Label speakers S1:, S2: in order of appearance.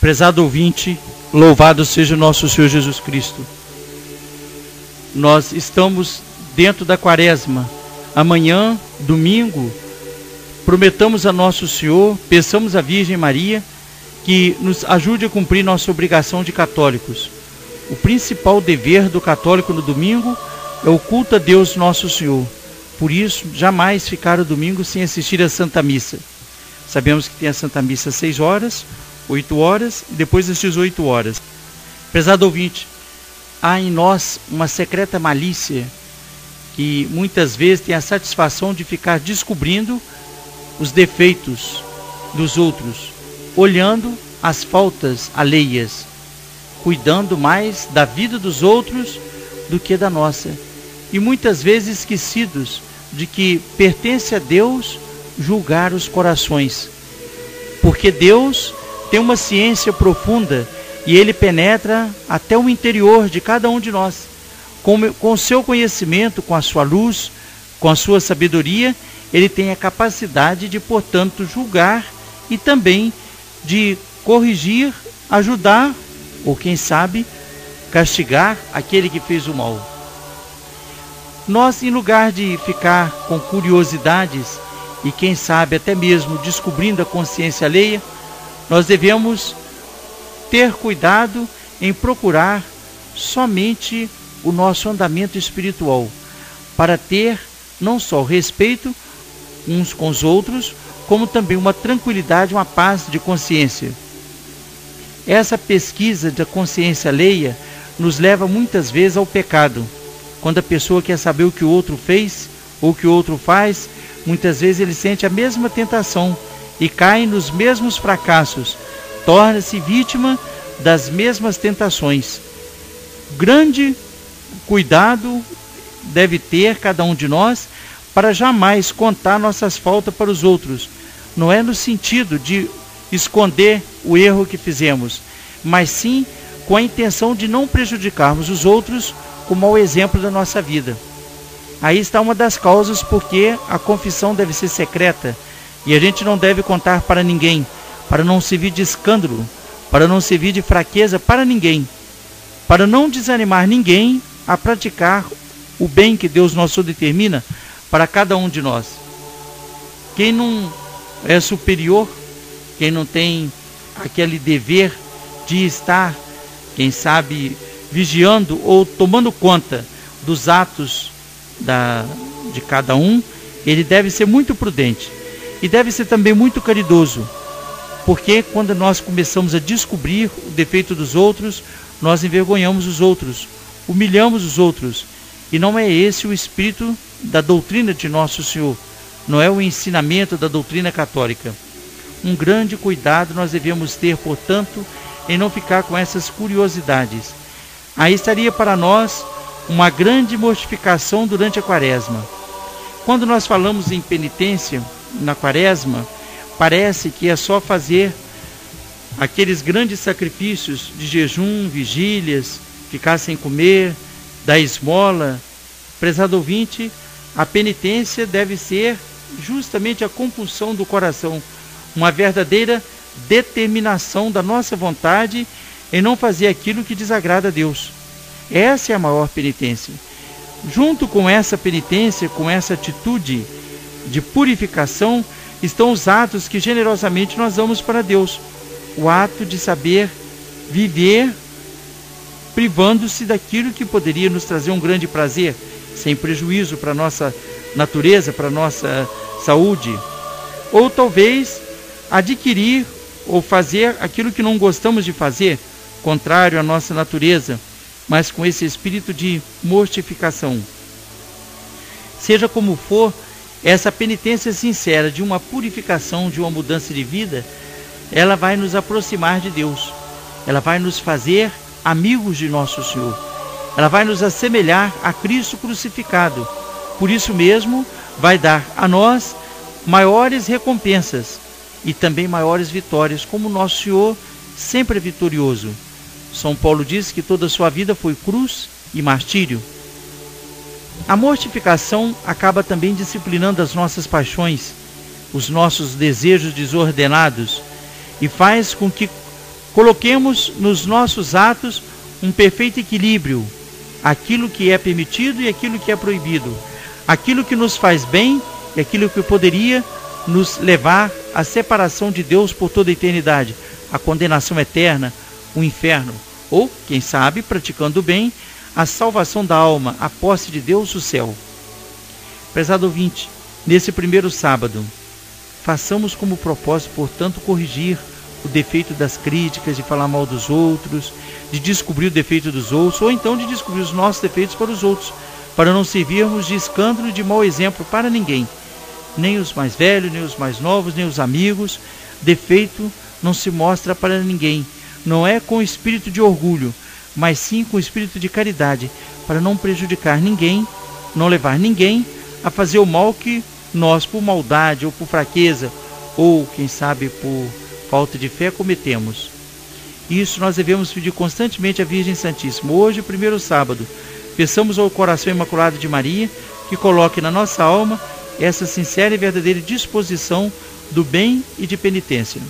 S1: Prezado ouvinte, louvado seja nosso Senhor Jesus Cristo. Nós estamos dentro da quaresma. Amanhã, domingo, prometamos a nosso Senhor, peçamos à Virgem Maria que nos ajude a cumprir nossa obrigação de católicos. O principal dever do católico no domingo é o culto a Deus nosso Senhor. Por isso, jamais ficar o domingo sem assistir à Santa Missa. Sabemos que tem a Santa Missa às 6 horas, 8 horas e depois às 18 horas. Prezado ouvinte, há em nós uma secreta malícia que muitas vezes tem a satisfação de ficar descobrindo os defeitos dos outros, olhando as faltas alheias, cuidando mais da vida dos outros do que da nossa. E muitas vezes esquecidos de que pertence a Deus julgar os corações. Porque Deus tem uma ciência profunda e Ele penetra até o interior de cada um de nós. Com o seu conhecimento, com a sua luz, com a sua sabedoria, Ele tem a capacidade de, portanto, julgar e também de corrigir, ajudar ou, quem sabe, castigar aquele que fez o mal. Nós, em lugar de ficar com curiosidades e, quem sabe, até mesmo descobrindo a consciência alheia, nós devemos ter cuidado em procurar somente o nosso andamento espiritual, para ter não só o respeito uns com os outros, como também uma tranquilidade, uma paz de consciência. Essa pesquisa da consciência alheia nos leva muitas vezes ao pecado. Quando a pessoa quer saber o que o outro fez ou o que o outro faz, muitas vezes ele sente a mesma tentação e cai nos mesmos fracassos, torna-se vítima das mesmas tentações. Grande cuidado deve ter cada um de nós para jamais contar nossas faltas para os outros. Não é no sentido de esconder o erro que fizemos, mas sim com a intenção de não prejudicarmos os outros com o mau exemplo da nossa vida. Aí está uma das causas porque a confissão deve ser secreta e a gente não deve contar para ninguém, para não servir de escândalo, para não servir de fraqueza para ninguém, para não desanimar ninguém a praticar o bem que Deus nosso determina para cada um de nós. Quem não é superior, quem não tem aquele dever de estar, quem sabe, vigiando ou tomando conta dos atos de cada um, ele deve ser muito prudente e deve ser também muito caridoso, porque quando nós começamos a descobrir o defeito dos outros, nós envergonhamos os outros, humilhamos os outros, e não é esse o espírito da doutrina de nosso Senhor, não é o ensinamento da doutrina católica. Um grande cuidado nós devemos ter, portanto, em não ficar com essas curiosidades. Aí estaria para nós uma grande mortificação durante a quaresma. Quando nós falamos em penitência na quaresma, parece que é só fazer aqueles grandes sacrifícios de jejum, vigílias, ficar sem comer, dar esmola. Prezado ouvinte, a penitência deve ser justamente a compulsão do coração, uma verdadeira determinação da nossa vontade em não fazer aquilo que desagrada a Deus. Essa é a maior penitência. Junto com essa penitência, com essa atitude de purificação, estão os atos que generosamente nós damos para Deus. O ato de saber viver privando-se daquilo que poderia nos trazer um grande prazer, sem prejuízo para a nossa natureza, para a nossa saúde. Ou talvez adquirir ou fazer aquilo que não gostamos de fazer, contrário à nossa natureza, mas com esse espírito de mortificação. Seja como for, essa penitência sincera de uma purificação, de uma mudança de vida, ela vai nos aproximar de Deus, ela vai nos fazer amigos de nosso Senhor, ela vai nos assemelhar a Cristo crucificado. Por isso mesmo, vai dar a nós maiores recompensas e também maiores vitórias, como nosso Senhor sempre é vitorioso. São Paulo diz que toda a sua vida foi cruz e martírio. A mortificação acaba também disciplinando as nossas paixões, os nossos desejos desordenados, e faz com que Coloquemos nos nossos atos um perfeito equilíbrio, aquilo que é permitido e aquilo que é proibido, aquilo que nos faz bem e aquilo que poderia nos levar à separação de Deus por toda a eternidade, a condenação eterna, o inferno, ou, quem sabe, praticando o bem, a salvação da alma, a posse de Deus, o céu. Prezado ouvinte, nesse primeiro sábado, façamos como propósito, portanto, corrigir o defeito das críticas, de falar mal dos outros, de descobrir o defeito dos outros, ou então de descobrir os nossos defeitos para os outros, para não servirmos de escândalo e de mau exemplo para ninguém, nem os mais velhos, nem os mais novos, nem os amigos. Defeito não se mostra para ninguém, não é com espírito de orgulho, mas sim com espírito de caridade, para não prejudicar ninguém, não levar ninguém a fazer o mal que nós, por maldade ou por fraqueza, ou quem sabe por falta de fé, cometemos. Isso nós devemos pedir constantemente à Virgem Santíssima. Hoje, primeiro sábado, peçamos ao coração imaculado de Maria que coloque na nossa alma essa sincera e verdadeira disposição do bem e de penitência.